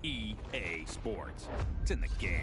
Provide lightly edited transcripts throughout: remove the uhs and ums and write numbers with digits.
EA Sports. It's in the game.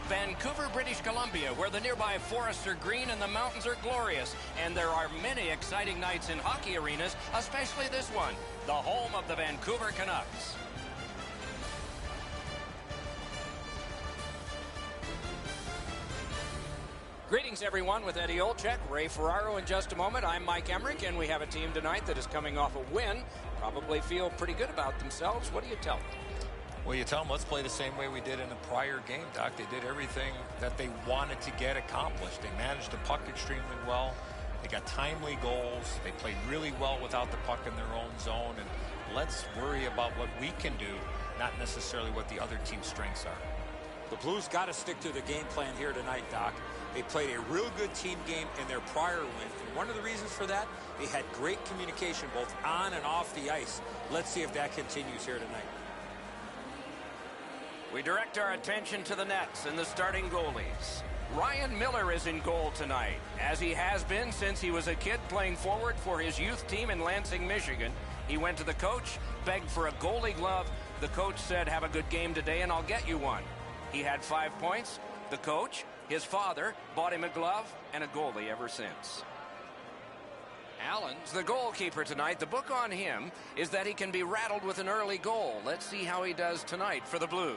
Vancouver, British Columbia, where the nearby forests are green and the mountains are glorious. And there are many exciting nights in hockey arenas, especially this one, the home of the Vancouver Canucks. Greetings, everyone, with Eddie Olczyk, Ray Ferraro in just a moment. I'm Mike Emrick, and we have a team tonight that is coming off a win. Probably feel pretty good about themselves. What do you tell them? Well, you tell them, let's play the same way we did in the prior game, Doc. They did everything that they wanted to get accomplished. They managed the puck extremely well. They got timely goals. They played really well without the puck in their own zone. And let's worry about what we can do, not necessarily what the other team's strengths are. The Blues got to stick to the game plan here tonight, Doc. They played a real good team game in their prior win. And one of the reasons for that, they had great communication both on and off the ice. Let's see if that continues here tonight. We direct our attention to the nets and the starting goalies. Ryan Miller is in goal tonight, as he has been since he was a kid playing forward for his youth team in Lansing, Michigan. He went to the coach, begged for a goalie glove. The coach said, have a good game today and I'll get you one. He had 5 points. The coach, his father, bought him a glove and a goalie ever since. Allen's the goalkeeper tonight. The book on him is that he can be rattled with an early goal. Let's see how he does tonight for the Blues.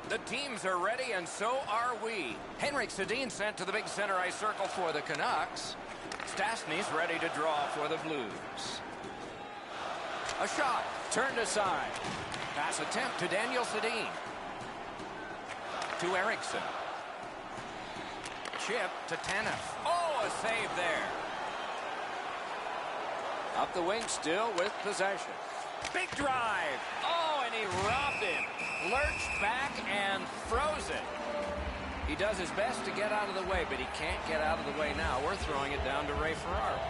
The teams are ready, and so are we. Henrik Sedin sent to the big center ice circle for the Canucks. Stastny's ready to draw for the Blues. A shot turned aside. Pass attempt to Daniel Sedin. To Eriksson. Chip to Tanev. Oh, a save there. Up the wing still with possession. Big drive. Oh, and he robbed him. Lurched back and froze it. He does his best to get out of the way, but he can't get out of the way now. We're throwing it down to Ray Ferraro.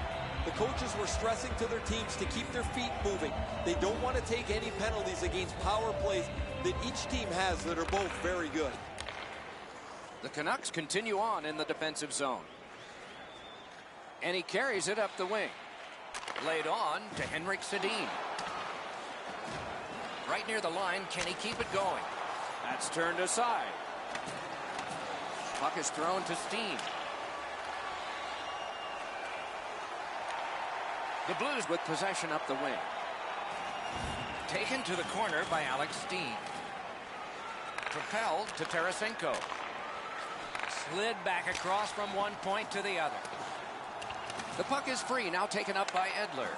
The coaches were stressing to their teams to keep their feet moving. They don't want to take any penalties against power plays that each team has that are both very good. The Canucks continue on in the defensive zone. And he carries it up the wing. Laid on to Henrik Sedin. Right near the line, can he keep it going? That's turned aside. Puck is thrown to Steen. The Blues with possession up the wing. Taken to the corner by Alex Steen. Propelled to Tarasenko. Slid back across from one point to the other. The puck is free, now taken up by Edler.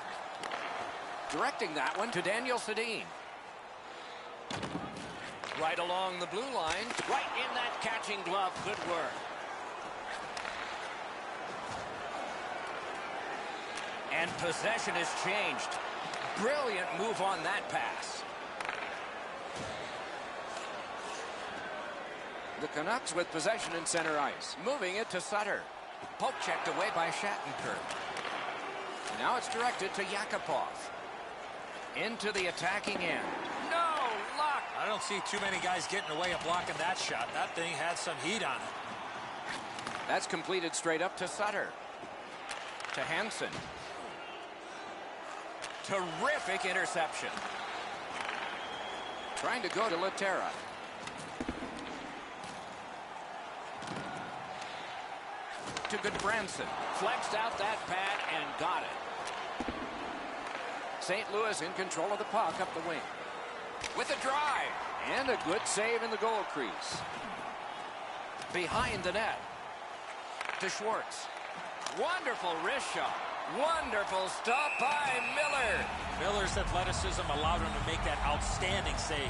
Directing that one to Daniel Sedin. Right along the blue line, right in that catching glove. Good work. And possession has changed. Brilliant move on that pass. The Canucks with possession in center ice. Moving it to Sutter. Poke checked away by Shattenkirk. Now it's directed to Yakupov. Into the attacking end. No luck. I don't see too many guys getting away of blocking that shot. That thing had some heat on it. That's completed straight up to Sutter. To Hansen. Terrific interception. Trying to go to Laterra. To Goodbranson. Flexed out that pad and got it. St. Louis in control of the puck up the wing. With a drive. And a good save in the goal crease. Behind the net. To Schwartz. Wonderful wrist shot. Wonderful stop by Miller. Miller's athleticism allowed him to make that outstanding save.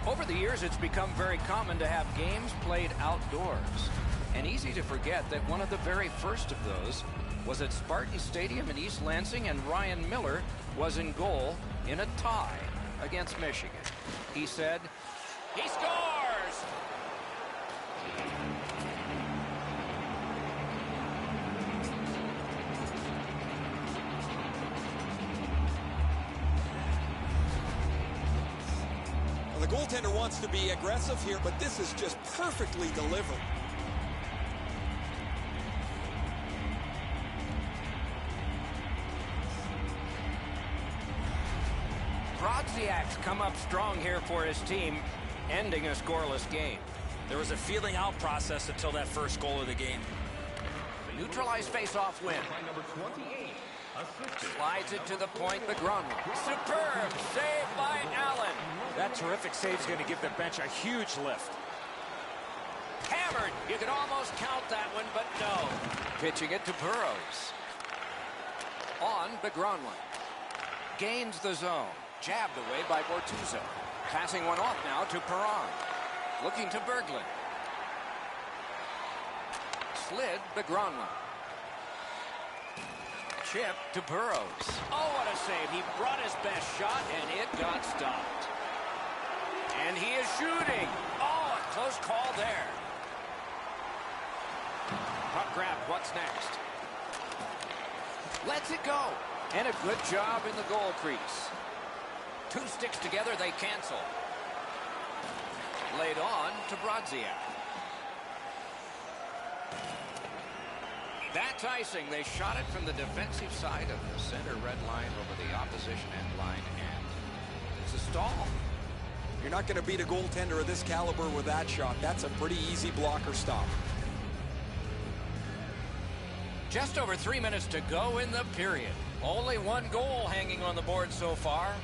Over the years, it's become very common to have games played outdoors. And easy to forget that one of the very first of those was at Spartan Stadium in East Lansing, and Ryan Miller was in goal in a tie against Michigan. He said, "He scores!" The goaltender wants to be aggressive here, but this is just perfectly delivered. Brodziak's come up strong here for his team, ending a scoreless game. There was a feeling out process until that first goal of the game. Neutralized face-off win. Slides it to the point, McGronwall. Superb save by Allen. That terrific save is going to give the bench a huge lift. Hammered. You could almost count that one, but no. Pitching it to Burrows. On McGronwall. Gains the zone. Jabbed away by Bortuzzo. Passing one off now to Perron. Looking to Berglund. Slid McGronwall. Chip to Burrows. Oh, what a save. He brought his best shot, and it got stopped. And he is shooting. Oh, a close call there. Puck grab. What's next? Lets it go. And a good job in the goal crease. Two sticks together, they cancel. Laid on to Brodziak. That's icing. They shot it from the defensive side of the center red line over the opposition end line, and it's a stall. You're not going to beat a goaltender of this caliber with that shot. That's a pretty easy blocker stop. Just over 3 minutes to go in the period. Only one goal hanging on the board so far.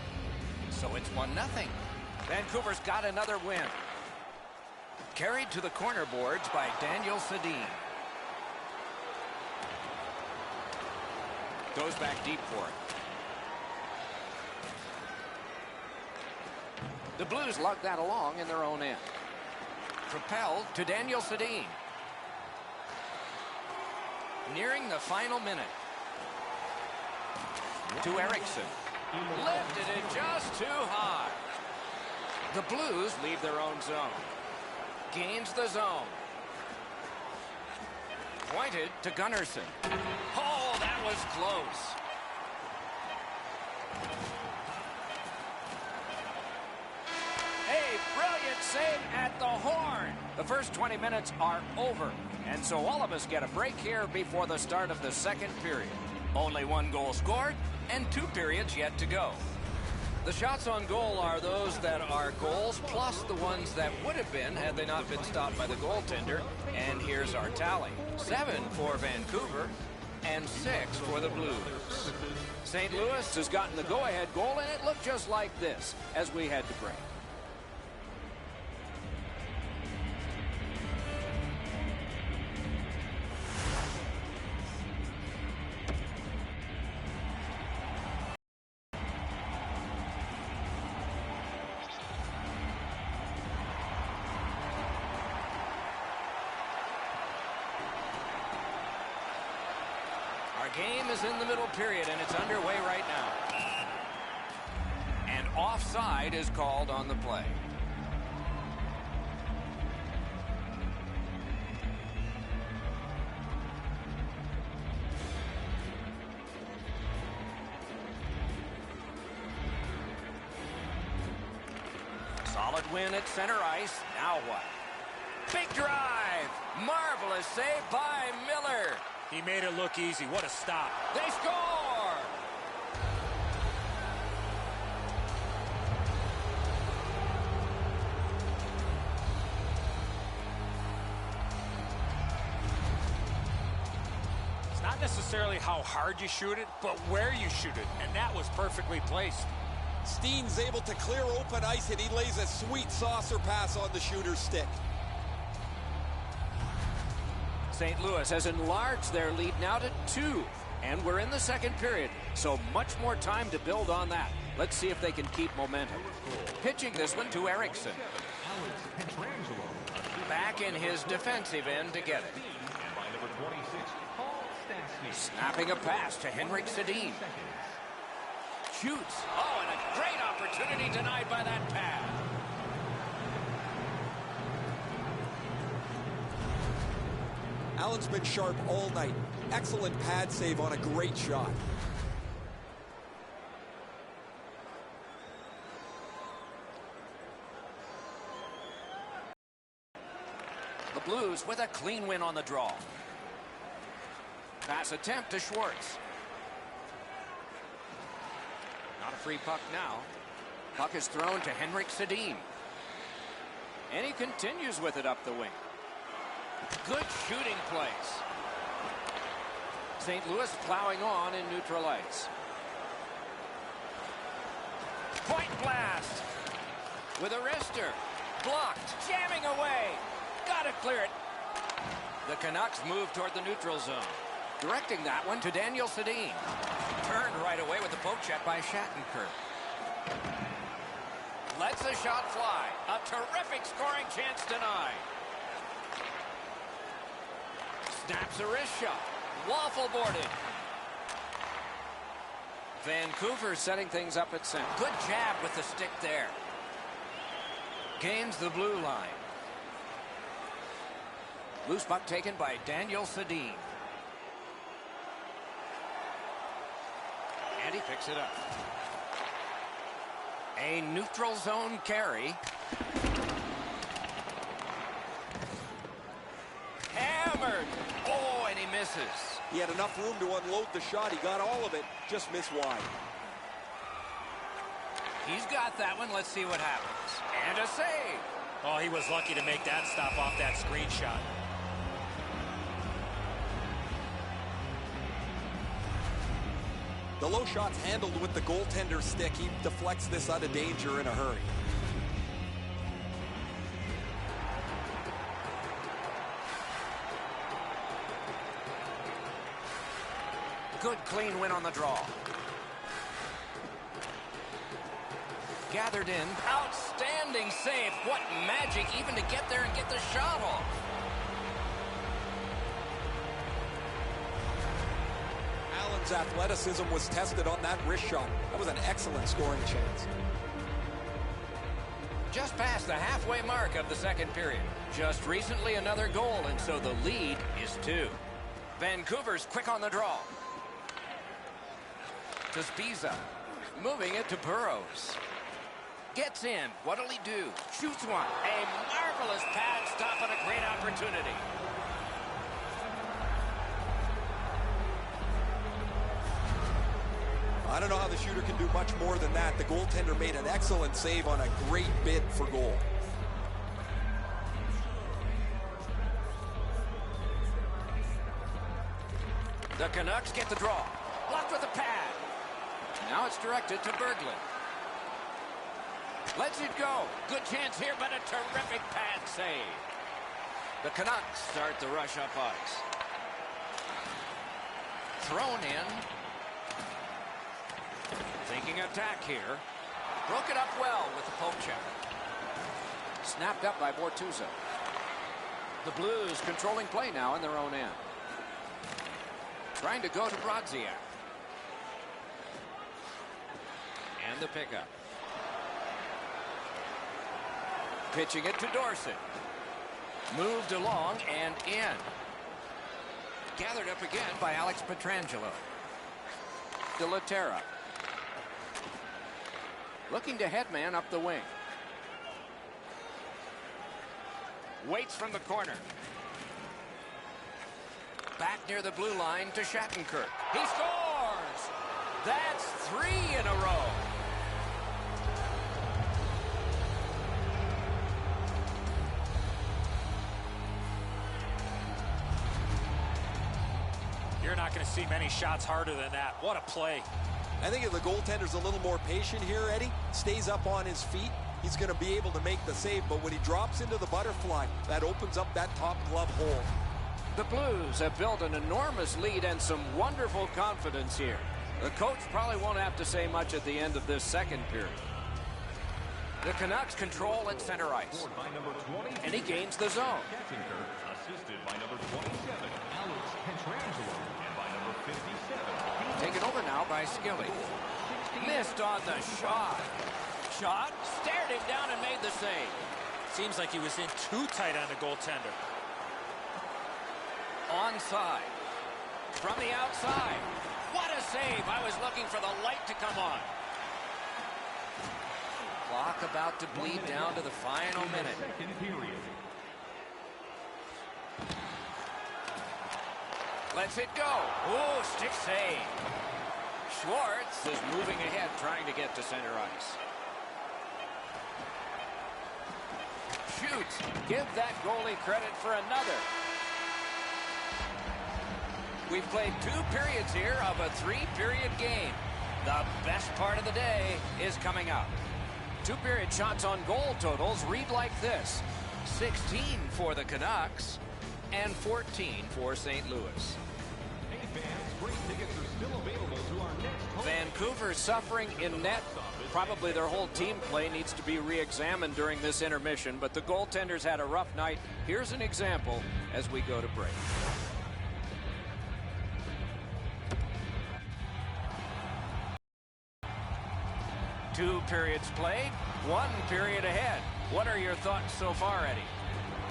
So it's 1-0. Vancouver's got another win. Carried to the corner boards by Daniel Sedin. Goes back deep for it. The Blues lug that along in their own end. Propelled to Daniel Sedin. Nearing the final minute. To Erickson. Lifted it just too high. The Blues leave their own zone. Gains the zone. Pointed to Gunnarsson. Oh, that was close. A brilliant save at the horn. The first 20 minutes are over. And so all of us get a break here before the start of the second period. Only one goal scored and 2 periods yet to go. The shots on goal are those that are goals plus the ones that would have been had they not been stopped by the goaltender. And here's our tally. 7 for Vancouver and 6 for the Blues. St. Louis has gotten the go-ahead goal, and it looked just like this as we head to break. game is in the middle period, and it's underway right now. And offside is called on the play. Solid win at center ice. Now what? Big drive. Marvelous save by Miller. He made it look easy. What a stop. They score! It's not necessarily how hard you shoot it, but where you shoot it. And that was perfectly placed. Steen's able to clear open ice, and he lays a sweet saucer pass on the shooter's stick. St. Louis has enlarged their lead now to 2. And we're in the second period, so much more time to build on that. Let's see if they can keep momentum. Pitching this one to Erickson. Back in his defensive end to get it. Snapping a pass to Henrik Sedin. Shoots. Oh, and a great opportunity denied by that pad. Allen's been sharp all night. Excellent pad save on a great shot. The Blues with a clean win on the draw. Pass attempt to Schwartz. Not a free puck now. Puck is thrown to Henrik Sedin. And he continues with it up the wing. Good shooting place. St. Louis plowing on in neutral ice. Point blast. With a wrister. Blocked. Jamming away. Gotta clear it. The Canucks move toward the neutral zone. Directing that one to Daniel Sedin. Turned right away with the poke check by Shattenkirk. Lets the shot fly. A terrific scoring chance denied. Snaps a wrist shot. Waffle boarded. Vancouver setting things up at center. Good jab with the stick there. Gains the blue line. Loose puck taken by Daniel Sedin. And he picks it up. A neutral zone carry. Hammered. Oh, and he misses. He had enough room to unload the shot. He got all of it, just missed wide. He's got that one. Let's see what happens. And a save. Oh, he was lucky to make that stop off that screenshot. The low shot's handled with the goaltender's stick. He deflects this out of danger in a hurry. Good clean win on the draw. Gathered in. Outstanding save. What magic even to get there and get the shot off. Allen's athleticism was tested on that wrist shot. That was an excellent scoring chance. Just past the halfway mark of the second period. Just recently another goal, and so the lead is 2. Vancouver's quick on the draw. To Spiza. Moving it to Burrows. Gets in. What'll he do? Shoots one. A marvelous pad stop and a great opportunity. I don't know how the shooter can do much more than that. The goaltender made an excellent save on a great bid for goal. The Canucks get the draw. Blocked with a pad. Now it's directed to Berglund. Lets it go. Good chance here, but a terrific pad save. The Canucks start the rush up ice. Thrown in. Thinking attack here. Broke it up well with the poke check. Snapped up by Bortuzzo. The Blues controlling play now in their own end. Trying to go to Brodziak. And the pickup. Pitching it to Dorsett. Moved along and in. Gathered up again by Alex Pietrangelo. De La Terra. Looking to headman up the wing. Waits from the corner. Back near the blue line to Shattenkirk. He scores! That's 3 in a row. You're not going to see many shots harder than that. What a play. I think if the goaltender's a little more patient here, Eddie, stays up on his feet, he's going to be able to make the save. But when he drops into the butterfly, that opens up that top glove hole. The Blues have built an enormous lead and some wonderful confidence here. The coach probably won't have to say much at the end of this second period. The Canucks control at center ice. And he gains the zone. Assisted by number 27, Alex Pietrangelo, and by number 57. Taken over now by Skilly. Missed on the shot. Shot, stared him down and made the save. Seems like he was in too tight on the goaltender. Onside. From the outside. What a save. I was looking for the light to come on. Clock about to bleed down to the final minute. Lets it go. Oh, stick save. Schwartz is moving ahead, trying to get to center ice. Shoots. Give that goalie credit for another. We've played 2 periods here of a 3-period game. The best part of the day is coming up. 2-period shots on goal totals read like this: 16 for the Canucks and 14 for St. Louis. Hey fans, great tickets are still available to our next home. Vancouver suffering in net. Probably their whole team play needs to be re-examined during this intermission, but the goaltenders had a rough night. Here's an example as we go to break. 2 periods played, 1 period ahead. What are your thoughts so far, Eddie?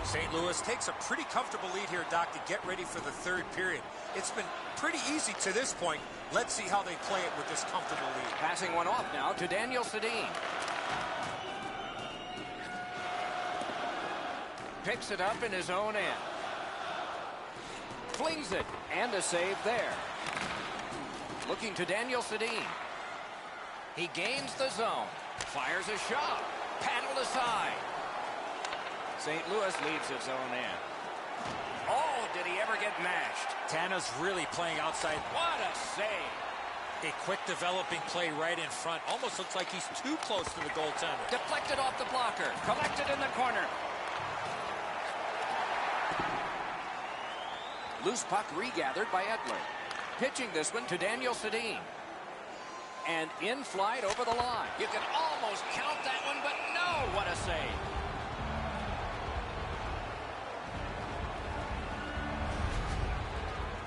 St. Louis takes a pretty comfortable lead here, Doc, to get ready for the 3rd period. It's been pretty easy to this point. Let's see how they play it with this comfortable lead. Passing one off now to Daniel Sedin. Picks it up in his own end. Flings it, and a save there. Looking to Daniel Sedin. He gains the zone. Fires a shot. Paddled aside. St. Louis leaves his own end. Oh, did he ever get mashed? Tana's really playing outside. What a save. A quick developing play right in front. Almost looks like he's too close to the goaltender. Deflected off the blocker. Collected in the corner. Loose puck regathered by Edler. Pitching this one to Daniel Sedin. And in flight over the line. You can almost count that one, but no, what a save.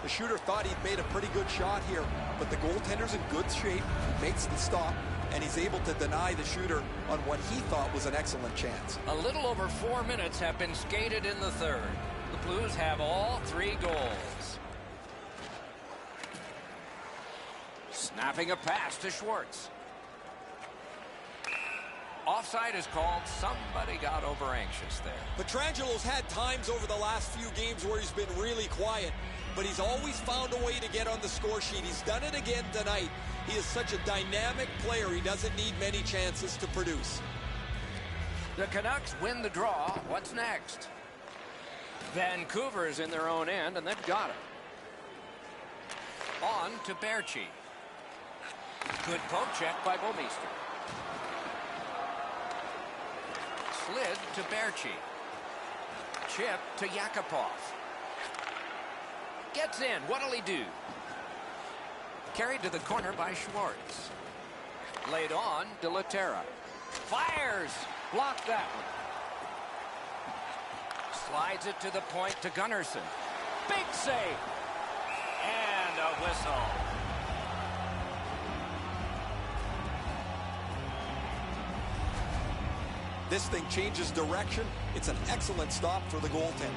The shooter thought he'd made a pretty good shot here, but the goaltender's in good shape, makes the stop, and he's able to deny the shooter on what he thought was an excellent chance. A little over 4 minutes have been skated in the 3rd. The Blues have all 3 goals. Snapping a pass to Schwartz. Offside is called. Somebody got over anxious there. Pietrangelo's had times over the last few games where he's been really quiet, but he's always found a way to get on the score sheet. He's done it again tonight. He is such a dynamic player. He doesn't need many chances to produce. The Canucks win the draw. What's next? Vancouver's in their own end, and they've got it. On to Baertschi. Good poke check by Bouwmeester. Slid to Baertschi. Chip to Yakupov. Gets in. What'll he do? Carried to the corner by Schwartz. Laid on De La Terra. Fires. Blocked that one. Slides it to the point to Gunnarsson. Big save. And a whistle. This thing changes direction. It's an excellent stop for the goaltender.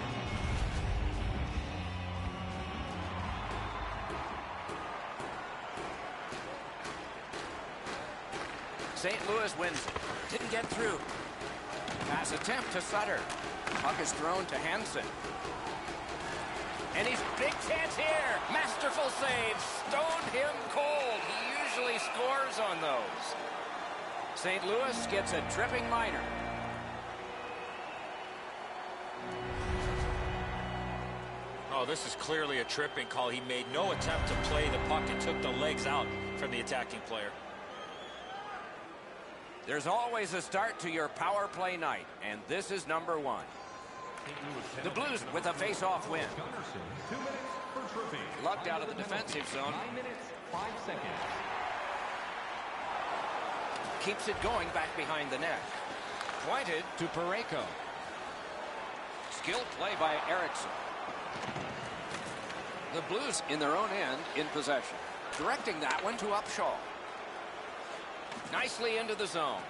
St. Louis wins it. Didn't get through. Pass attempt to Sutter. Puck is thrown to Hansen. And he's big chance here. Masterful save. Stoned him cold. He usually scores on those. St. Louis gets a tripping minor. Oh, this is clearly a tripping call. He made no attempt to play the puck and took the legs out from the attacking player. There's always a start to your power play night, and this is number one. The Blues with a face-off win. 2 minutes for tripping. Lugged out of the defensive zone. 9 minutes, 5 seconds. Keeps it going back behind the net. Pointed to Parayko. Skilled play by Eriksson. The Blues in their own end in possession. Directing that one to Upshaw. Nicely into the zone.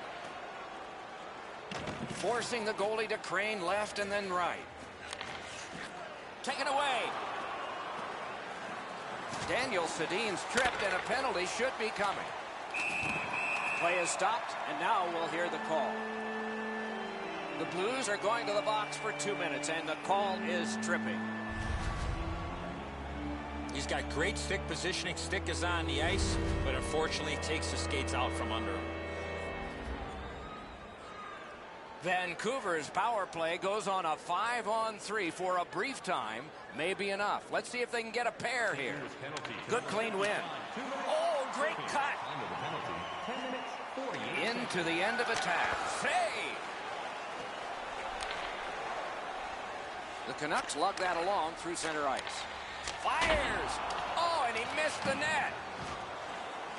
Forcing the goalie to crane left and then right. Taken away. Daniel Sedin's tripped and a penalty should be coming. Play is stopped and now we'll hear the call. The Blues are going to the box for 2 minutes and the call is tripping. He's got great stick positioning. Stick is on the ice, but unfortunately takes the skates out from under him. Vancouver's power play goes on a 5-on-3 for a brief time. May be enough. Let's see if they can get a pair here. Good clean win. Oh, great cut. Under the penalty, 10 minutes, 48 Into the end of attack. Save! The Canucks lug that along through center ice. Fires! Oh, and he missed the net.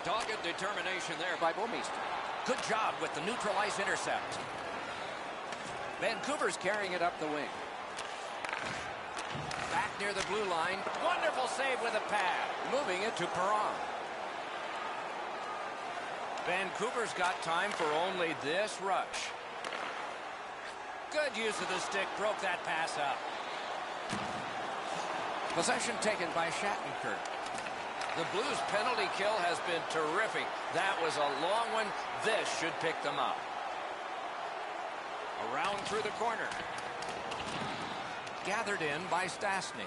Dogged determination there by Bouwmeester. Good job with the neutral ice intercept. Vancouver's carrying it up the wing. Back near the blue line. Wonderful save with a pad. Moving it to Perron. Vancouver's got time for only this rush. Good use of the stick. Broke that pass up. Possession taken by Shattenkirk. The Blues penalty kill has been terrific. That was a long one. This should pick them up. Around through the corner. Gathered in by Stastny.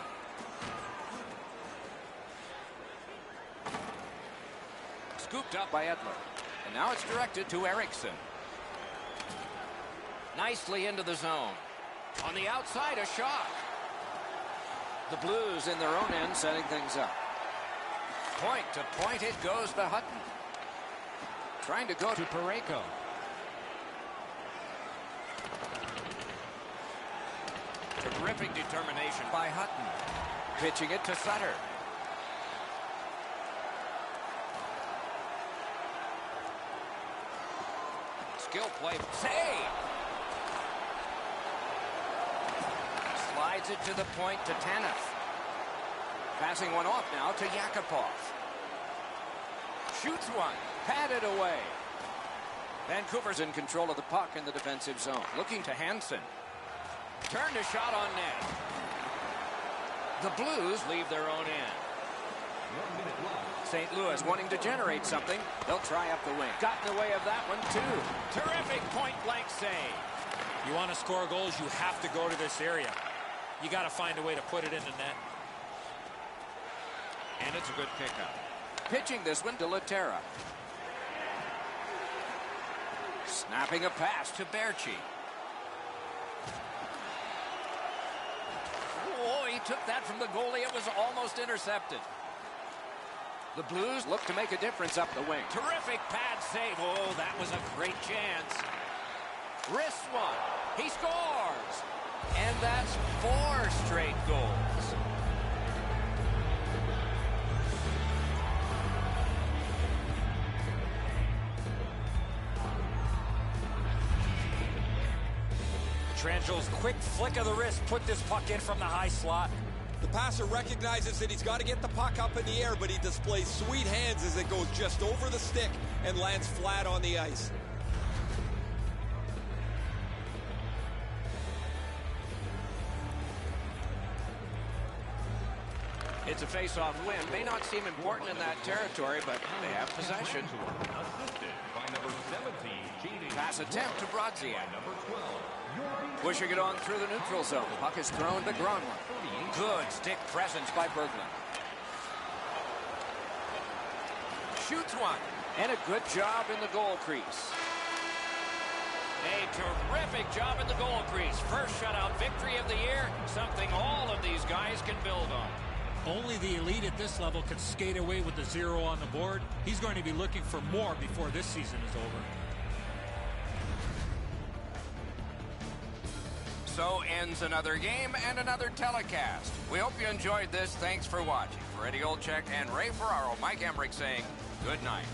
Scooped up by Edler. And now it's directed to Eriksson. Nicely into the zone. On the outside, a shot. The Blues in their own end setting things up. Point to point it goes to Hutton. Trying to go to Parayko. Terrific determination by Hutton. Pitching it to Sutter. Skill play. Save! Slides it to the point to Tanev. Passing one off now to Yakupov. Shoots one. Padded away. Vancouver's in control of the puck in the defensive zone. Looking to Hansen. Turned a shot on net. The Blues leave their own end. 1 minute left. St. Louis wanting to generate something. They'll try up the wing. Got in the way of that one, too. Terrific point-blank save. You want to score goals, you have to go to this area. You got to find a way to put it in the net. And it's a good pickup. Pitching this one to Laterra. Snapping a pass to Berchi. Oh, he took that from the goalie. It was almost intercepted. The Blues look to make a difference up the wing. Terrific pad save. Oh, that was a great chance. Wrists one. He scores. And that's 4 straight goals. Petrangelo's quick flick of the wrist put this puck in from the high slot. The passer recognizes that he's got to get the puck up in the air, but he displays sweet hands as it goes just over the stick and lands flat on the ice. It's a face-off win. May not seem important in that territory, but they have possession. Assisted by number 17, JD. Pass attempt to Brodziak. Number 12, Pushing it on through the neutral zone. Puck is thrown to Gronlund. Good stick presence by Berglund. Shoots one. And a good job in the goal crease. A terrific job in the goal crease. First shutout victory of the year. Something all of these guys can build on. Only the elite at this level can skate away with the 0 on the board. He's going to be looking for more before this season is over. So ends another game and another telecast. We hope you enjoyed this. Thanks for watching. For Eddie Olczyk and Ray Ferraro, Mike Emmerich saying good night.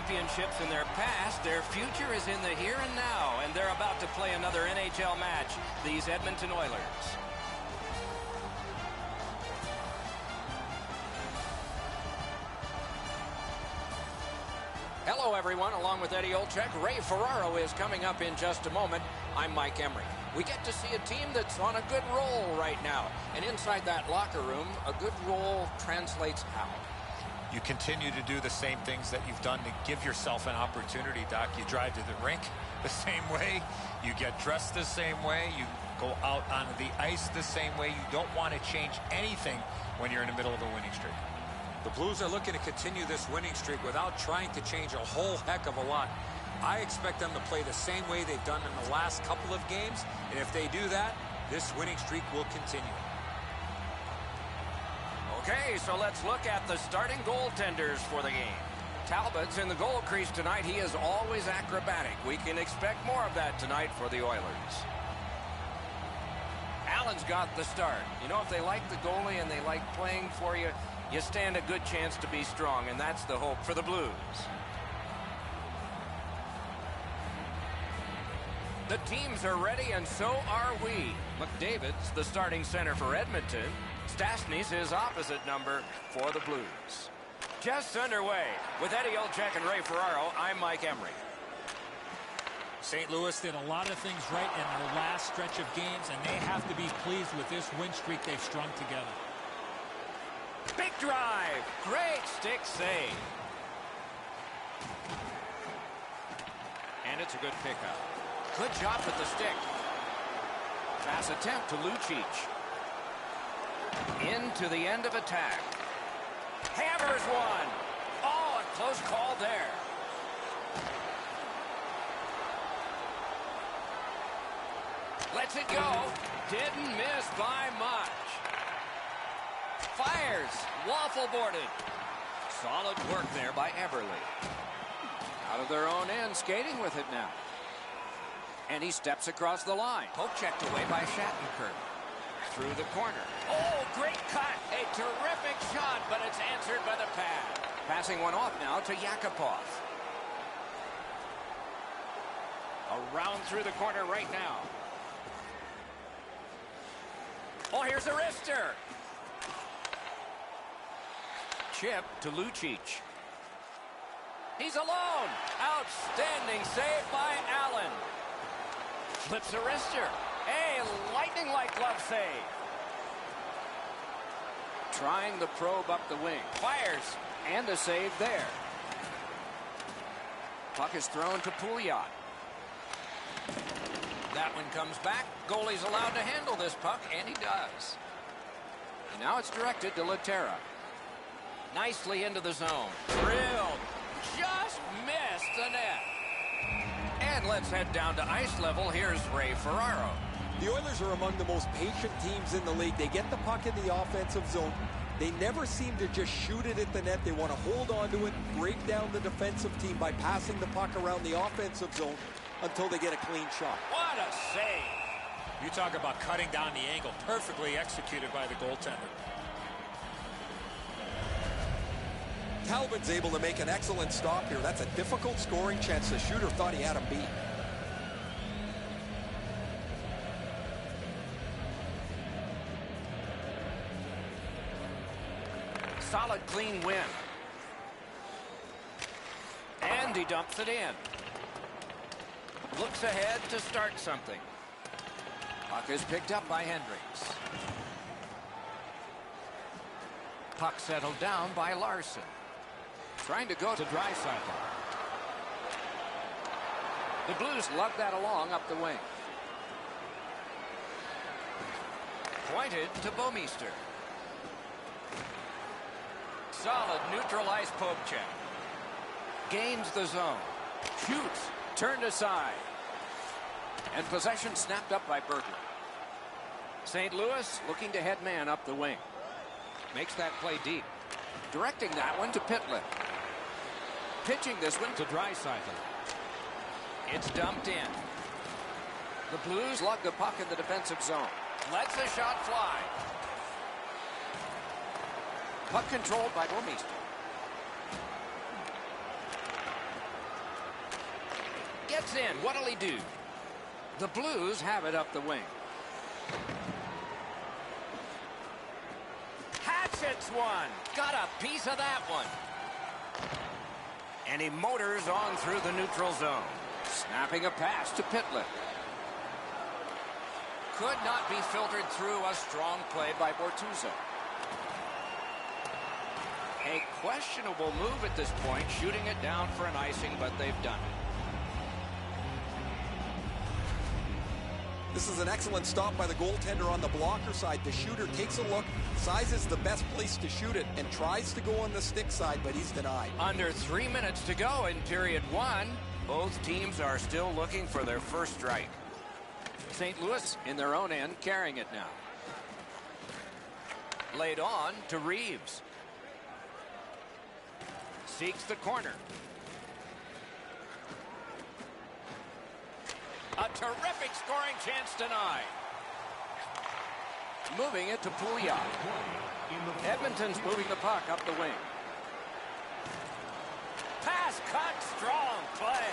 Championships in their past, their future is in the here and now, and they're about to play another NHL match, these Edmonton Oilers. Hello, everyone. Along with Eddie Olczyk, Ray Ferraro is coming up in just a moment. I'm Mike Emmerich. We get to see a team that's on a good roll right now, and inside that locker room, a good roll translates how? You continue to do the same things that you've done to give yourself an opportunity, Doc. You drive to the rink the same way. You get dressed the same way. You go out onto the ice the same way. You don't want to change anything when you're in the middle of a winning streak. The Blues are looking to continue this winning streak without trying to change a whole heck of a lot. I expect them to play the same way they've done in the last couple of games, and if they do that, this winning streak will continue. Okay, so let's look at the starting goaltenders for the game. Talbot's in the goal crease tonight. He is always acrobatic. We can expect more of that tonight for the Oilers. Allen's got the start. You know, if they like the goalie and they like playing for you, you stand a good chance to be strong, and that's the hope for the Blues. The teams are ready, and so are we. McDavid's the starting center for Edmonton. Stastny's his opposite number for the Blues. Just underway. With Eddie Olczyk and Ray Ferraro, I'm Mike Emmerich. St. Louis did a lot of things right in their last stretch of games, and they have to be pleased with this win streak they've strung together. Big drive. Great stick save. And it's a good pickup. Good job with the stick. Pass attempt to Lucic. Into the end of attack. Hammers one. Oh, a close call there. Lets it go. Didn't miss by much. Fires. Waffle boarded. Solid work there by Eberle. Out of their own end, skating with it now. And he steps across the line. Poke checked away by Shattenkirk. Through the corner. Oh, great cut. A terrific shot, but it's answered by the pad. Passing one off now to Yakupov. Around through the corner right now. Oh, here's a wrister. Chip to Lucic. He's alone. Outstanding save by Allen. Flips a wrister. A lightning-like glove save. Trying the probe up the wing. Fires. And a save there. Puck is thrown to Pouliot. That one comes back. Goalie's allowed to handle this puck, and he does. And now it's directed to Laterra. Nicely into the zone. Drilled. Just missed the net. And let's head down to ice level. Here's Ray Ferraro. The Oilers are among the most patient teams in the league. They get the puck in the offensive zone. They never seem to just shoot it at the net. They want to hold on to it, break down the defensive team by passing the puck around the offensive zone until they get a clean shot. What a save. You talk about cutting down the angle. Perfectly executed by the goaltender. Talbot's able to make an excellent stop here. That's a difficult scoring chance. The shooter thought he had him beat. Solid, clean win. And he dumps it in. Looks ahead to start something. Puck is picked up by Hendricks. Puck settled down by Larson. Trying to go to Draisaitl. The Blues lug that along up the wing. Pointed to Bouwmeester. Solid neutral ice poke check. Gains the zone. Shoots. Turned aside. And possession snapped up by Berglund. St. Louis looking to head man up the wing. Makes that play deep. Directing that one to Pitlick. Pitching this one to Draisaitl. It's dumped in. The Blues lug the puck in the defensive zone. Lets the shot fly. Puck controlled by Bouwmeester. Gets in. What'll he do? The Blues have it up the wing. Hatchets one. Got a piece of that one. And he motors on through the neutral zone. Snapping a pass to Pitlick. Could not be filtered through. A strong play by Bortuzzo. A questionable move at this point, shooting it down for an icing, but they've done it. This is an excellent stop by the goaltender on the blocker side. The shooter takes a look, sizes the best place to shoot it, and tries to go on the stick side, but he's denied. Under 3 minutes to go in period one. Both teams are still looking for their first strike. St. Louis in their own end carrying it now. Laid on to Reeves. Seeks the corner. A terrific scoring chance denied. Moving it to Pouliot. Edmonton's moving the puck up the wing. Pass cut, strong play.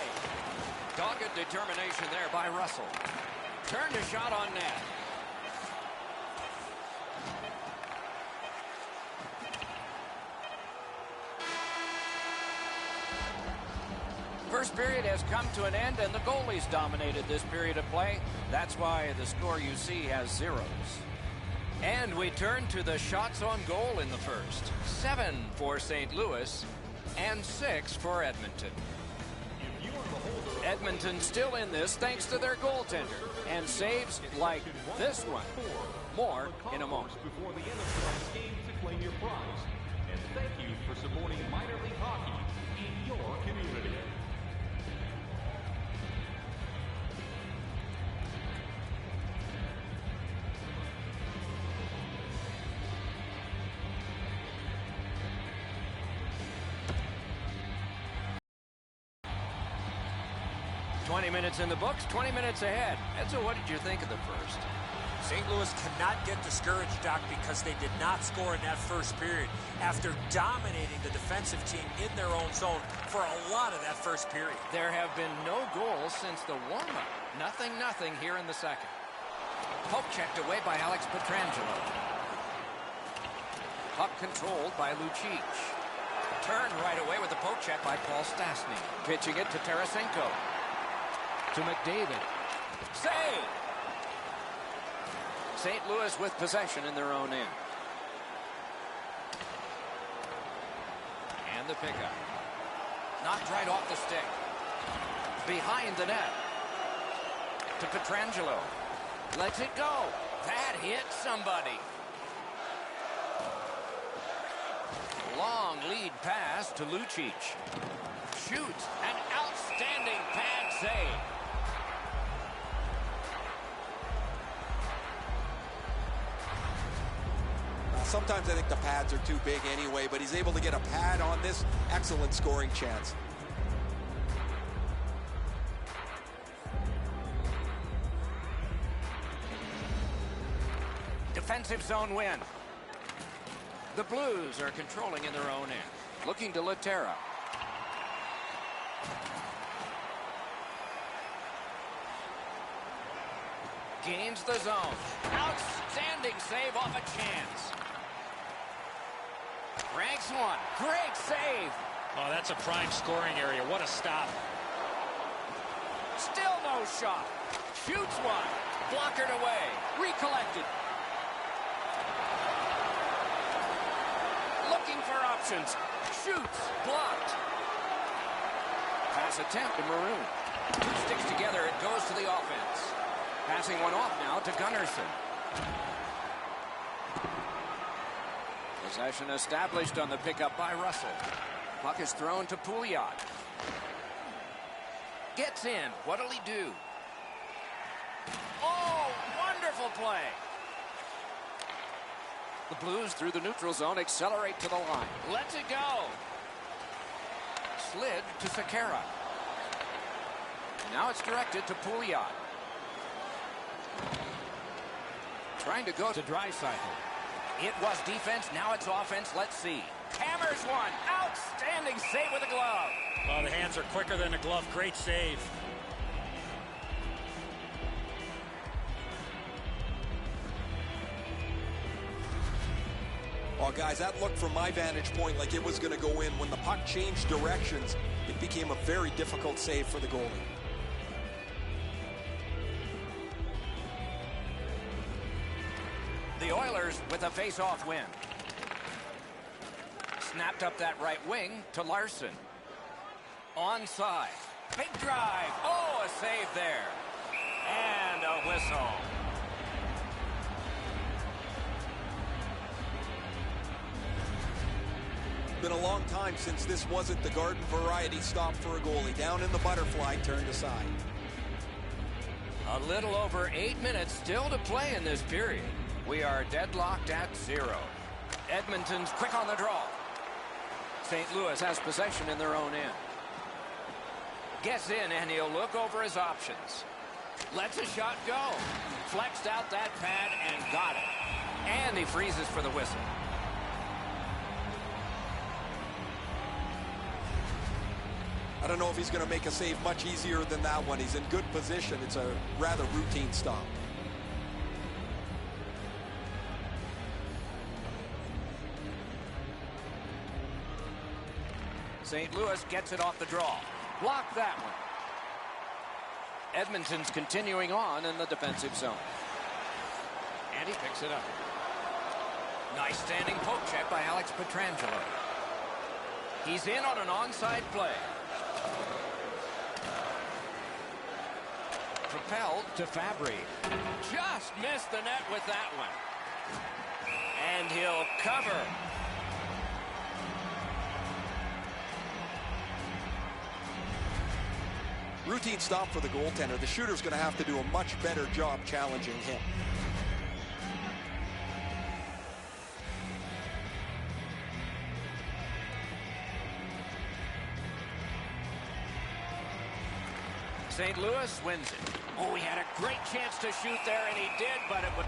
Dogged determination there by Russell. Turned a shot on net. First period has come to an end, and the goalies dominated this period of play. That's why the score you see has zeros. And we turn to the shots on goal in the first. 7 for St. Louis and 6 for Edmonton. Edmonton still in this thanks to their goaltender and saves like this one. More in a moment. Before the end of tonight's game to claim your prize. And thank you for supporting minor league hockey in your community. 20 minutes in the books, 20 minutes ahead. Edzo, what did you think of the first? St. Louis cannot get discouraged, Doc, because they did not score in that first period after dominating the defensive team in their own zone for a lot of that first period. There have been no goals since the warm-up. Nothing here in the second. Poke checked away by Alex Pietrangelo. Puck controlled by Lucic. Turned right away with the poke check by Paul Stastny. Pitching it to Tarasenko. To McDavid. Save! St. Louis with possession in their own end. And the pickup. Knocked right off the stick. Behind the net. To Pietrangelo. Lets it go. That hit somebody. Long lead pass to Lucic. Shoots. An outstanding pad save. Sometimes I think the pads are too big anyway, but he's able to get a pad on this. Excellent scoring chance. Defensive zone win. The Blues are controlling in their own end. Looking to Laterra. Gains the zone. Outstanding save off a chance. Ranks one. Great save. Oh, that's a prime scoring area. What a stop. Still no shot. Shoots one. Blockered away. Recollected. Looking for options. Shoots. Blocked. Pass attempt to Maroon. Two sticks together. It goes to the offense. Passing one off now to Gunnarsson. Possession established on the pickup by Russell. Puck is thrown to Pouliot. Gets in. What'll he do? Oh, wonderful play. The Blues through the neutral zone accelerate to the line. Lets it go. Slid to Sekera. Now it's directed to Pouliot. Trying to go to Draisaitl. It was defense, now it's offense. Let's see. Hammers one. Outstanding save with a glove. Well, the hands are quicker than the glove. Great save. Oh, guys, that looked from my vantage point like it was going to go in. When the puck changed directions, it became a very difficult save for the goalie. The Oilers with a face-off win. Snapped up that right wing to Larson. Onside. Big drive. Oh, a save there. And a whistle. Been a long time since this wasn't the garden variety stop for a goalie. Down in the butterfly, turned aside. A little over 8 minutes still to play in this period. We are deadlocked at 0. Edmonton's quick on the draw. St. Louis has possession in their own end. Gets in and he'll look over his options. Lets a shot go. Flexed out that pad and got it. And he freezes for the whistle. I don't know if he's going to make a save much easier than that one. He's in good position. It's a rather routine stop. St. Louis gets it off the draw. Blocked that one. Edmonton's continuing on in the defensive zone. And he picks it up. Nice standing poke check by Alex Pietrangelo. He's in on an onside play. Propelled to Fabry. Just missed the net with that one. And he'll cover. Routine stop for the goaltender. The shooter's going to have to do a much better job challenging him. St. Louis wins it. Oh, he had a great chance to shoot there, and he did, but it would...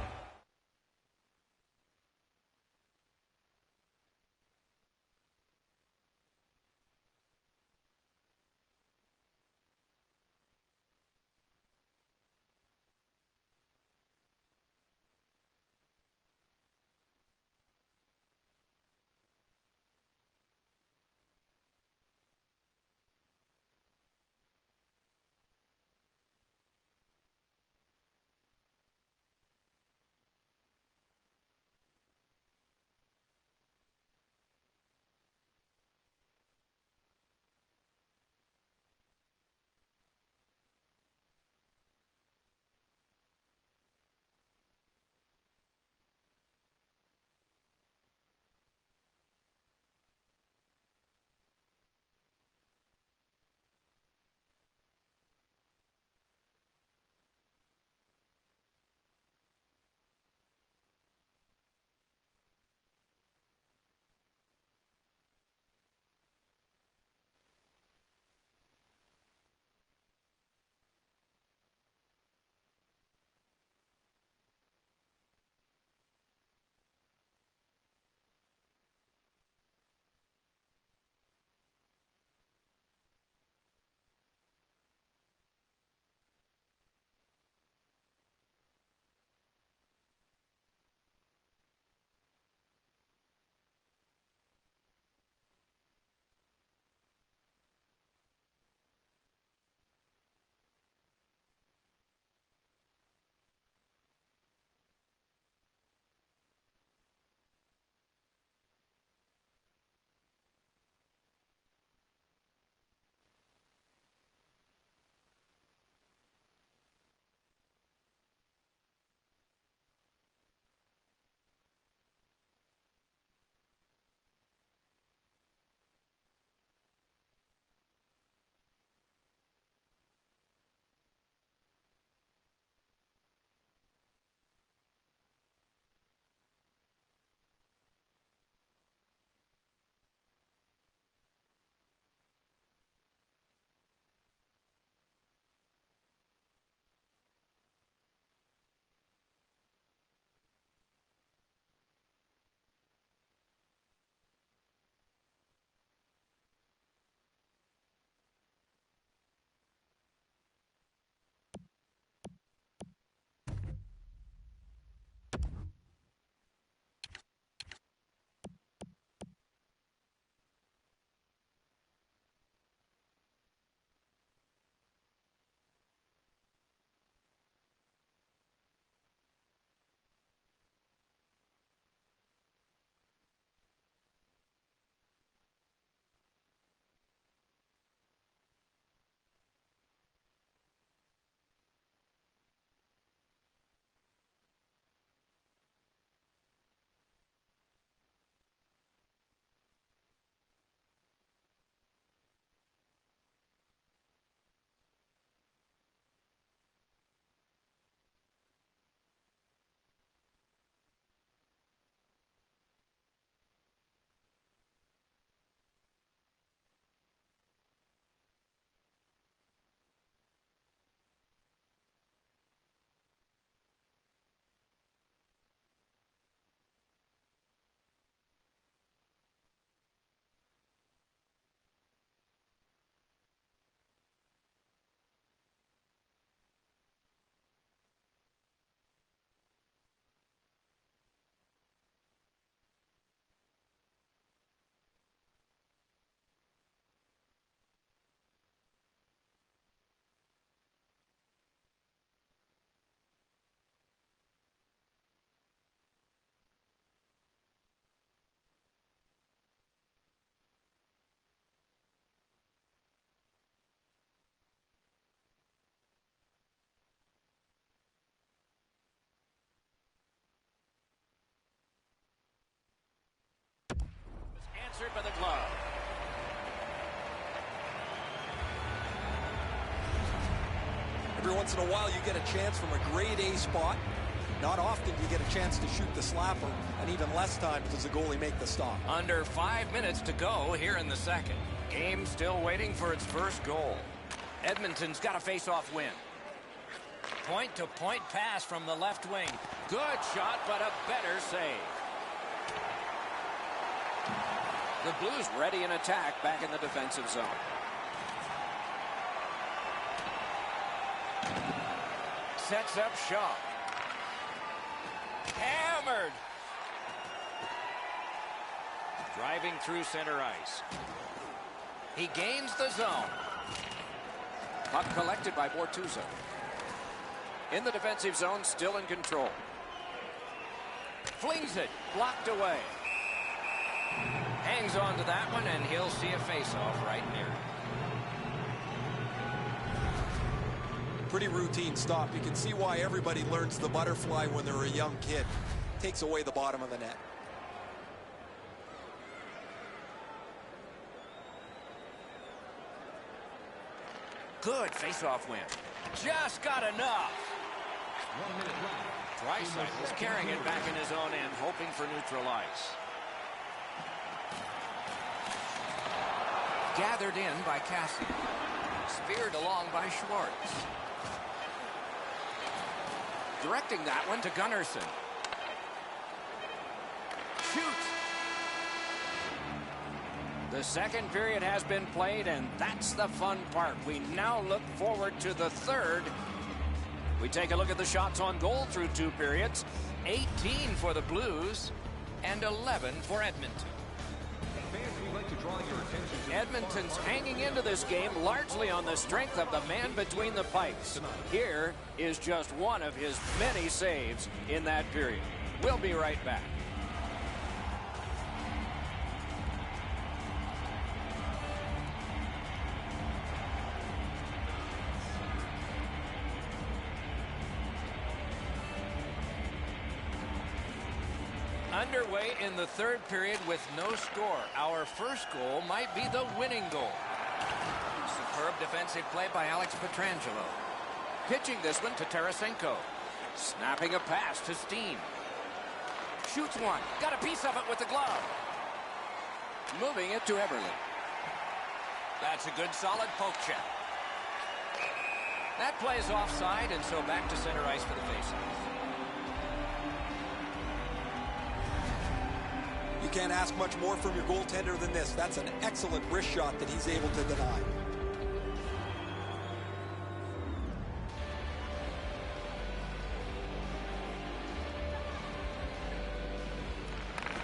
Answered by the glove. Every once in a while, you get a chance from a grade A spot. Not often do you get a chance to shoot the slapper, and even less time does the goalie make the stop. Under 5 minutes to go here in the second. Game still waiting for its first goal. Edmonton's got a face-off win. Point-to-point pass from the left wing. Good shot, but a better save. The Blues ready in attack back in the defensive zone. Sets up Shaw. Hammered. Driving through center ice. He gains the zone. Puck collected by Bortuzzo. In the defensive zone, still in control. Flings it. Blocked away. Hangs on to that one, and he'll see a face-off right near him. Pretty routine stop. You can see why everybody learns the butterfly when they're a young kid. Takes away the bottom of the net. Good face-off win. Just got enough. 1 minute left. Draisaitl is carrying it back in his own end, hoping for neutral ice. Gathered in by Cassie. Speared along by Schwartz. Directing that one to Gunnarsson. Shoots. The second period has been played, and that's the fun part. We now look forward to the third. We take a look at the shots on goal through 2 periods. 18 for the Blues and 11 for Edmonton. Fans, we'd like to draw your attention to Edmonton's hanging into this game largely on the strength of the man between the pipes. Here is just one of his many saves in that period. We'll be right back. Underway in the third period with no score. Our first goal might be the winning goal. Superb defensive play by Alex Pietrangelo. Pitching this one to Tarasenko. Snapping a pass to Steen. Shoots one. Got a piece of it with the glove. Moving it to Eberle. That's a good solid poke check. That play is offside, and so back to center ice for the faceoff. You can't ask much more from your goaltender than this. That's an excellent wrist shot that he's able to deny.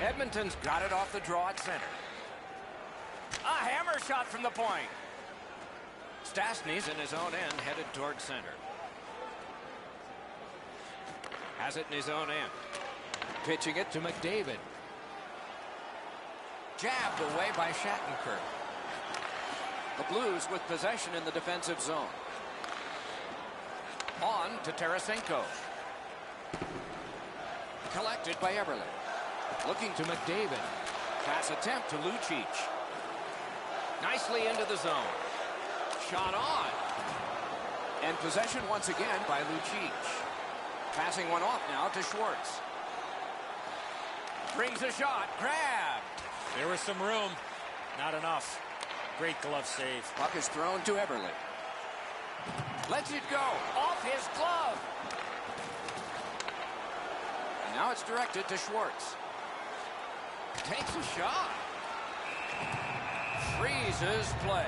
Edmonton's got it off the draw at center. A hammer shot from the point. Stastny's in his own end, headed toward center. Has it in his own end. Pitching it to McDavid. Jabbed away by Shattenkirk. The Blues with possession in the defensive zone. On to Tarasenko. Collected by Eberle. Looking to McDavid. Pass attempt to Lucic. Nicely into the zone. Shot on. And possession once again by Lucic. Passing one off now to Schwartz. Brings a shot. Grabbed. There was some room. Not enough. Great glove save. Puck is thrown to Eberle. Lets it go. Off his glove. And now it's directed to Schwartz. Takes a shot. Freezes play.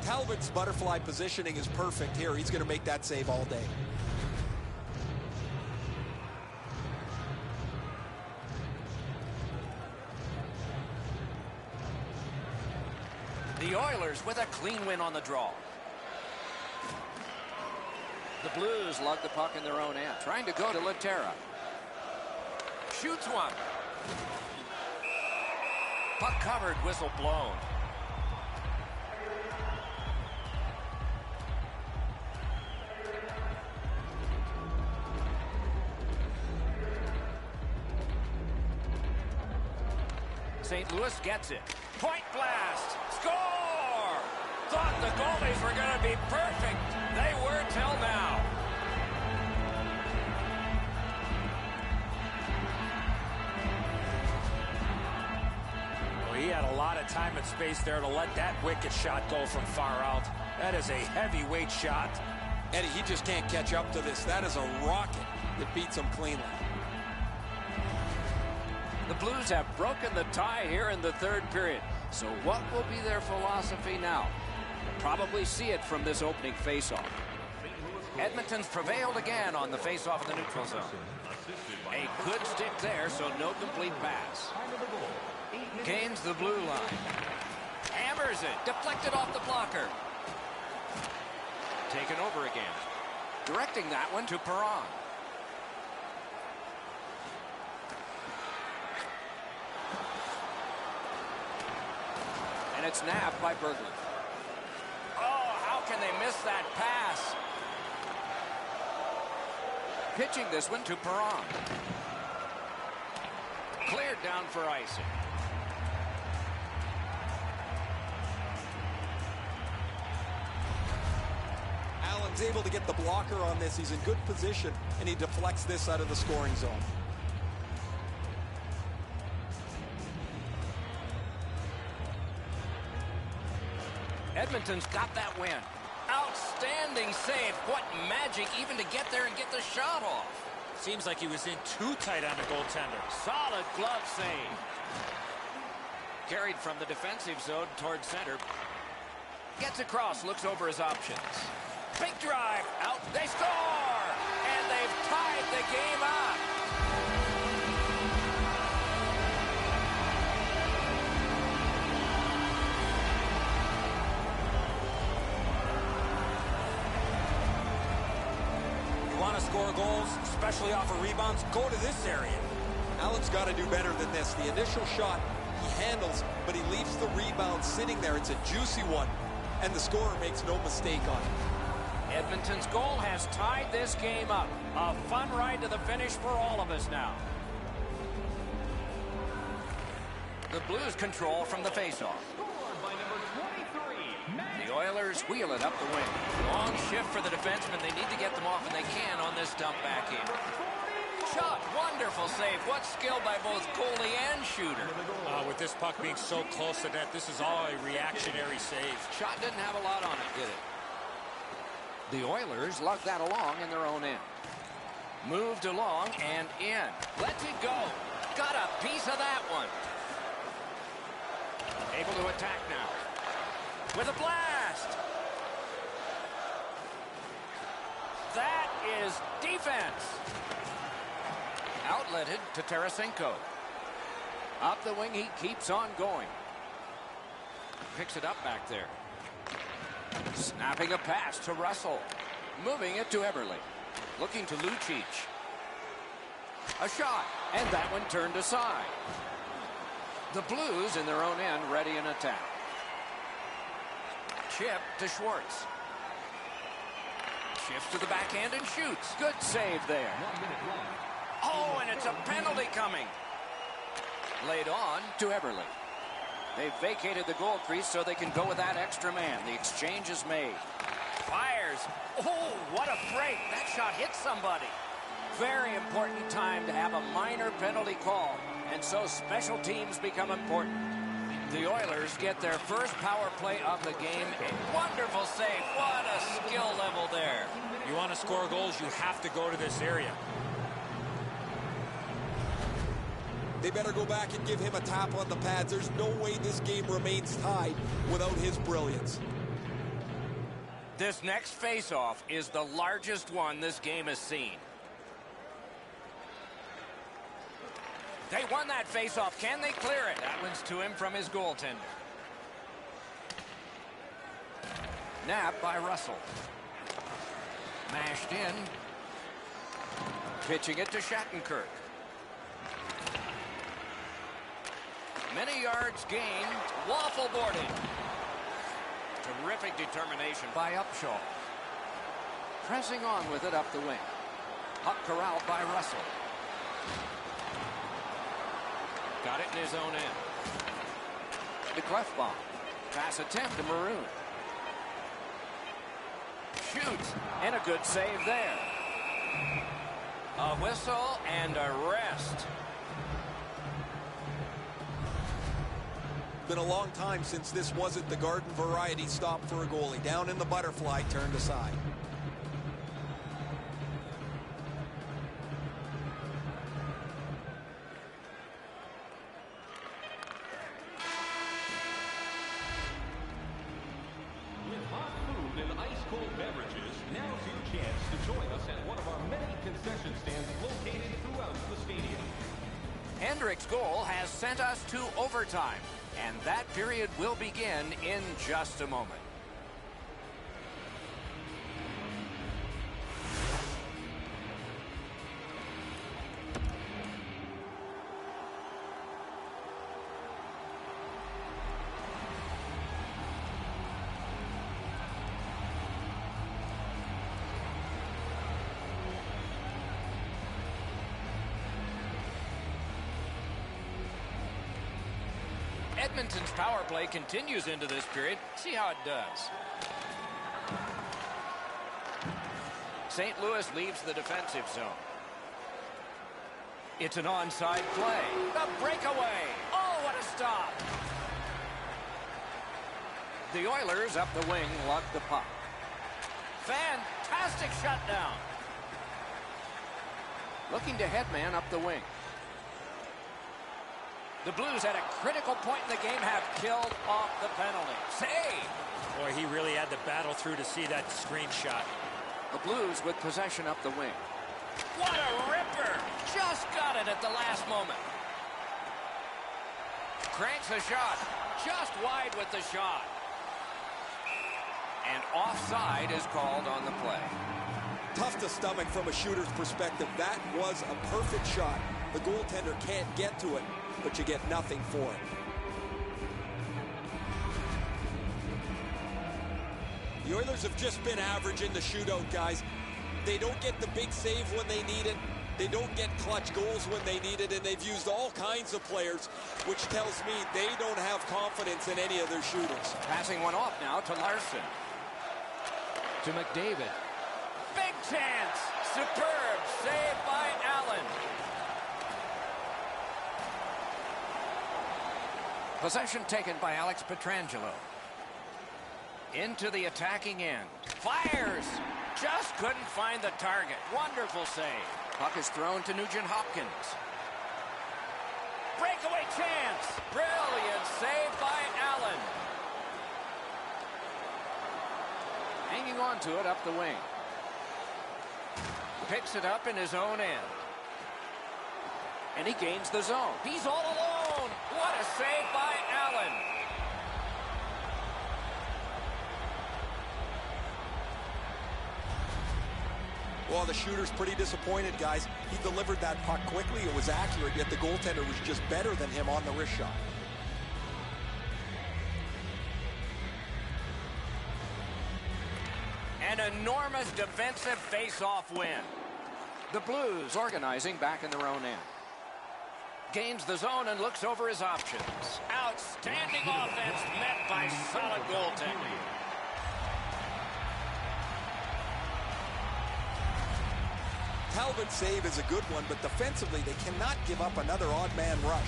Talbot's butterfly positioning is perfect here. He's going to make that save all day. The Oilers with a clean win on the draw. The Blues lug the puck in their own end. Trying to go to Laterra. Shoots one. Puck covered, whistle blown. St. Louis gets it. Point blast. Score! Thought the goalies were going to be perfect. They were till now. Well, he had a lot of time and space there to let that wicked shot go from far out. That is a heavyweight shot. Eddie, he just can't catch up to this. That is a rocket that beats him cleanly. The Blues have broken the tie here in the third period. So what will be their philosophy now? We'll probably see it from this opening faceoff. Edmonton's prevailed again on the faceoff in the neutral zone. A good stick there, so no complete pass. Gains the blue line. Hammers it. Deflected off the blocker. Taken over again. Directing that one to Perron. And it's nabbed by Berglund. Oh, how can they miss that pass? Pitching this one to Perron. Cleared down for icing. Allen's able to get the blocker on this. He's in good position, and he deflects this out of the scoring zone. Edmonton's got that win. Outstanding save. What magic even to get there and get the shot off. Seems like he was in too tight on the goaltender. Solid glove save. Carried from the defensive zone towards center. Gets across, looks over his options. Big drive, out, they score! And they've tied the game up. Want to score goals, especially off of rebounds, go to this area. Allen's got to do better than this. The initial shot he handles, but he leaves the rebound sitting there. It's a juicy one, and the scorer makes no mistake on it. Edmonton's goal has tied this game up. A fun ride to the finish for all of us now. The Blues control from the faceoff. The Oilers wheel it up the wing. Long shift for the defensemen. They need to get them off, and they can on this dump back in. Shot, wonderful save. What skill by both goalie and shooter. With this puck being so close to net, this is all a reactionary save. Shot didn't have a lot on it, did it? The Oilers lug that along in their own end. Moved along and in. Lets it go. Got a piece of that one. Able to attack now. With a blast. That is defense. Outletted to Tarasenko. Up the wing, he keeps on going. Picks it up back there. Snapping a pass to Russell. Moving it to Eberle. Looking to Lucic. A shot, and that one turned aside. The Blues in their own end, ready in attack. Chip to Schwartz. Shifts to the backhand and shoots. Good save there. Oh, and it's a penalty coming. Laid on to Eberle. They've vacated the goal crease so they can go with that extra man. The exchange is made. Fires. Oh, what a break. That shot hit somebody. Very important time to have a minor penalty call. And so special teams become important. The Oilers get their first power play of the game. A wonderful save. What a skill level there. You want to score goals, you have to go to this area. They better go back and give him a tap on the pads. There's no way this game remains tied without his brilliance. This next face-off is the largest one this game has seen. They won that face-off. Can they clear it? That one's to him from his goaltender. Nabbed by Russell. Mashed in. Pitching it to Shattenkirk. Many yards gained. Waffle boarding. Terrific determination by Upshaw. Pressing on with it up the wing. Puck corralled by Russell. Got it in his own end. To Clefbaum. Pass attempt to Maroon. Shoots. And a good save there. A whistle and a rest. been a long time since this wasn't the garden variety stop for a goalie. Down in the butterfly, turned aside. With hot food and ice-cold beverages, now's your chance to join us at one of our many concession stands located throughout the stadium. Hendrick's goal has sent us to overtime, and that period will begin in just a moment. Edmonton's power play continues into this period. See how it does. St. Louis leaves the defensive zone. It's an onside play. The breakaway. Oh, what a stop. The Oilers up the wing lug the puck. Fantastic shutdown. Looking to headman up the wing. The Blues at a critical point in the game have killed off the penalty. Save! Boy, he really had to battle through to see that screenshot. The Blues with possession up the wing. What a ripper! Just got it at the last moment. Cranks a shot. Just wide with the shot. And offside is called on the play. Tough to stomach from a shooter's perspective. That was a perfect shot. The goaltender can't get to it, but you get nothing for it. The Oilers have just been average in the shootout, guys. They don't get the big save when they need it. They don't get clutch goals when they need it, and they've used all kinds of players, which tells me they don't have confidence in any of their shooters. Passing one off now to Larson. To McDavid. Big chance. Superb save by Allen. Possession taken by Alex Pietrangelo. Into the attacking end. Fires. Just couldn't find the target. Wonderful save. Puck is thrown to Nugent Hopkins. Breakaway chance. Brilliant save by Allen. Hanging on to it up the wing. Picks it up in his own end. And he gains the zone. He's all alone. What a save by Allen. Well, the shooter's pretty disappointed, guys. He delivered that puck quickly. It was accurate, yet the goaltender was just better than him on the wrist shot. An enormous defensive face-off win. The Blues organizing back in their own end. Gains the zone and looks over his options. Outstanding offense met by solid goaltending. Talbot's save is a good one, but defensively they cannot give up another odd man rush.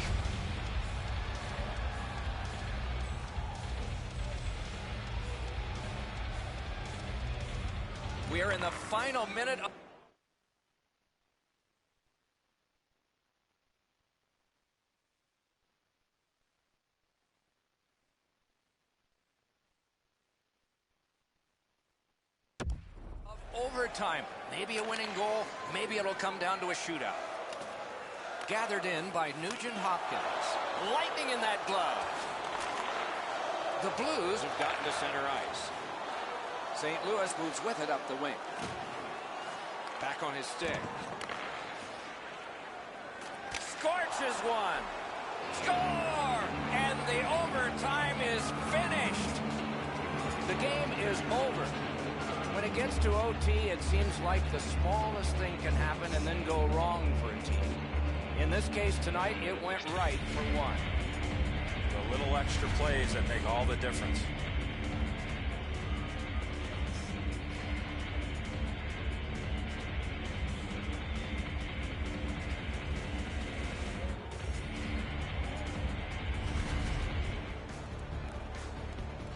We are in the final minute of overtime. Maybe a winning goal, maybe it'll come down to a shootout. Gathered in by Nugent Hopkins. Lightning in that glove. The Blues have gotten to center ice. St. Louis moves with it up the wing. Back on his stick. Scorches one. Score! And the overtime is finished. The game is over. When it gets to OT, it seems like the smallest thing can happen and then go wrong for a team. In this case tonight, it went right for one. The little extra plays that make all the difference.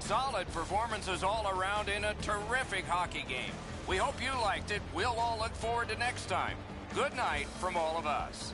solid performances all around in a terrific hockey game. We hope you liked it. We'll all look forward to next time. Good night from all of us.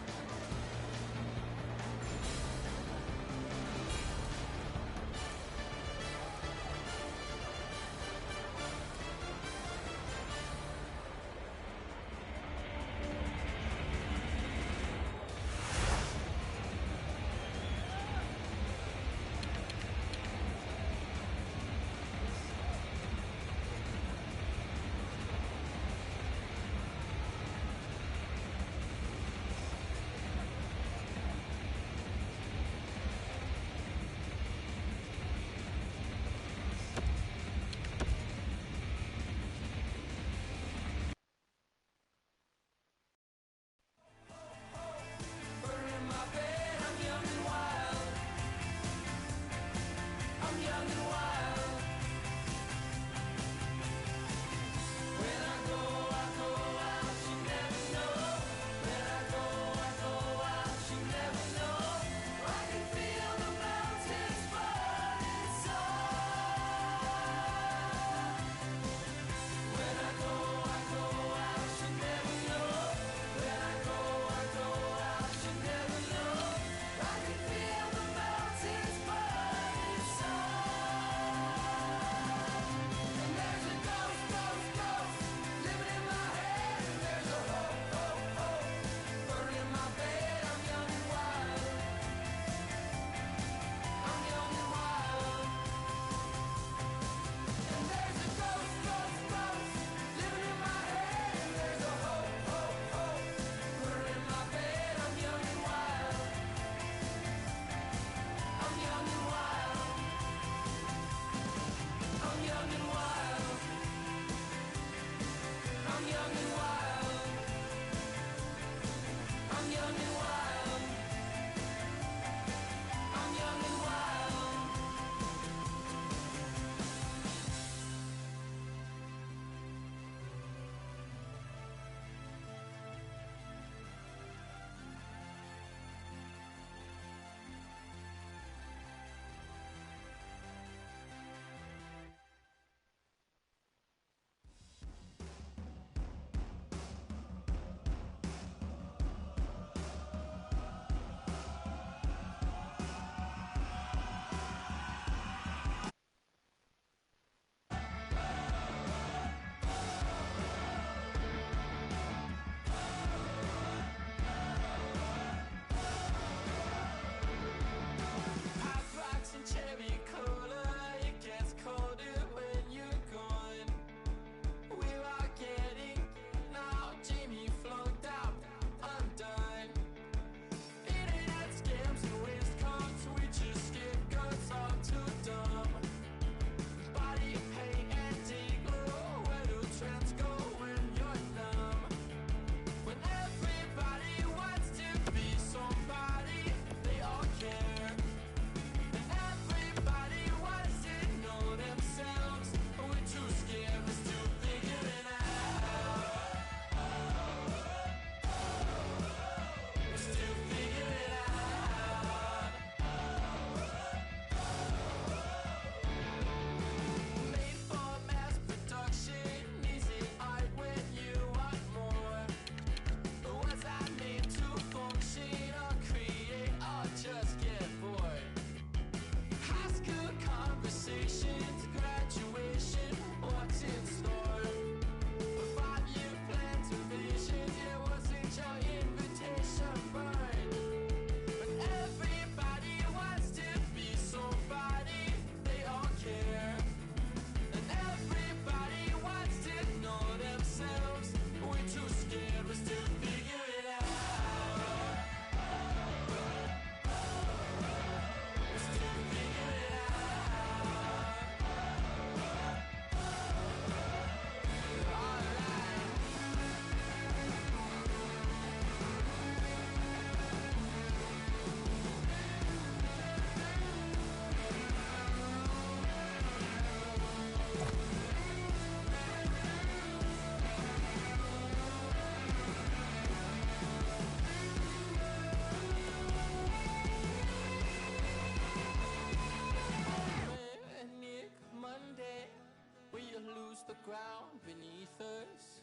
ground beneath us.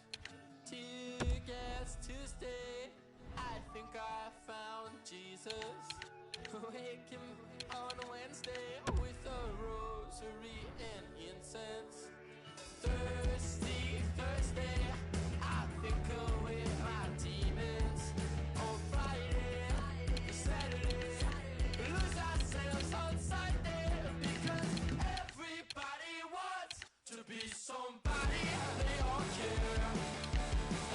Tear gas to stay. I think I found Jesus. Waking on Wednesday with a rosary and incense. Thirsty Thursday, I think away my demons. On Friday, Saturday, lose ourselves on Sunday. Because everybody wants to be somebody, they all care.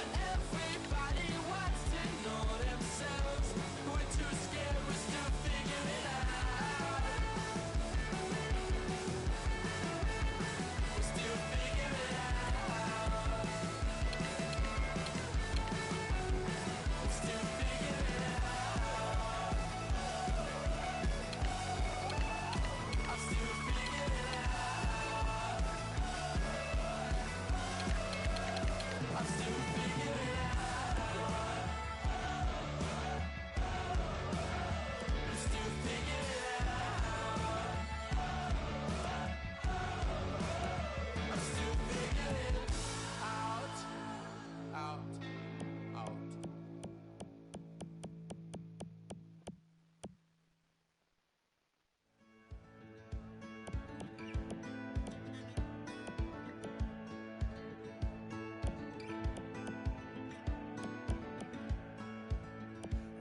And everybody wants to know themselves. We're too scared, we're still figuring it out. We're still figuring it out. We're still figuring it out. I'm still figuring it out. I'm still figuring it out. I'm still figuring it out. I'm still figuring it out. Out.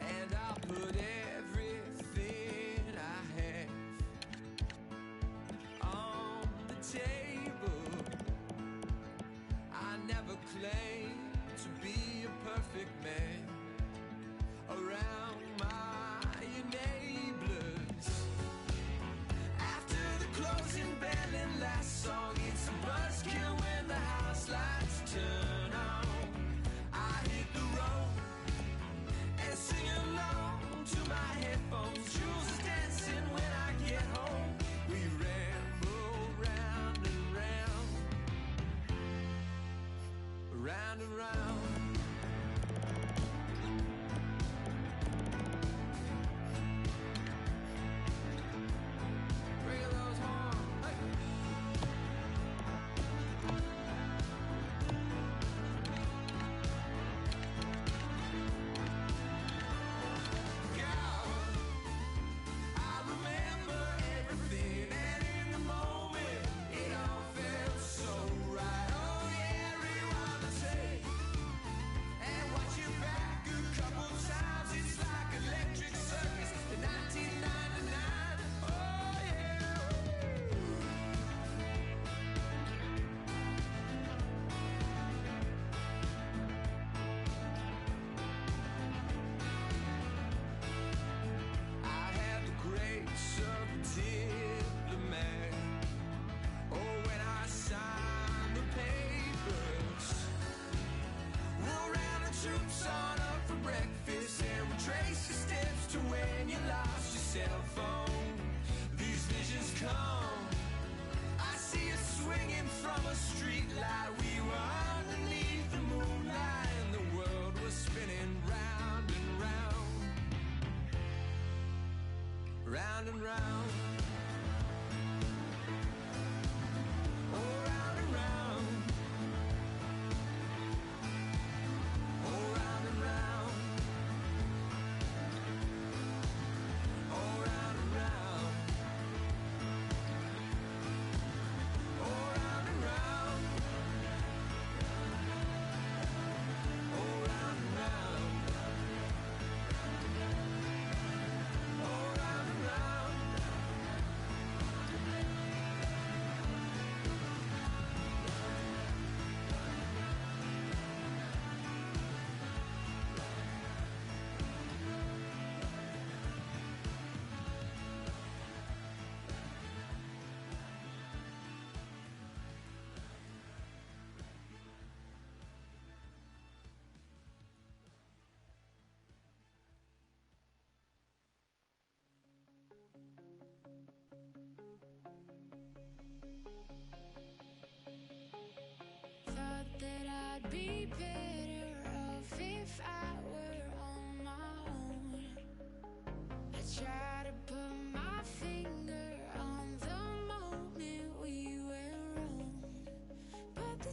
And I'll put everything I have on the table. I never claimed to be a perfect man around my enablers. After the closing bell and last song, it's a buzzkill when the house lights turn on. I hit the road and sing along to my headphones. Jules is dancing when I get home. We ramble round and round, round and round. Bring those horns. Hey. I remember everything, and in the moment, it all felt so right. Oh yeah, rewind the tape and watch it back a couple times. It's like Electric Circus in 1999. Oh yeah. I had the grace of a diplomat. Oh, when I signed the papers, we'll round the troops on up for breakfast and retrace your steps to when you lost your cell phone. These visions come. I see us swinging from a street light. We were underneath the moonlight, and the world was spinning round and round, round and round. Oh, round and round. Oh, round and round. Oh, round and round. Oh, round and round. Oh, round and round. Oh, round and round. Thought that I'd be better off if I were on my own. I try to put my finger on the moment we went wrong, but the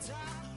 top.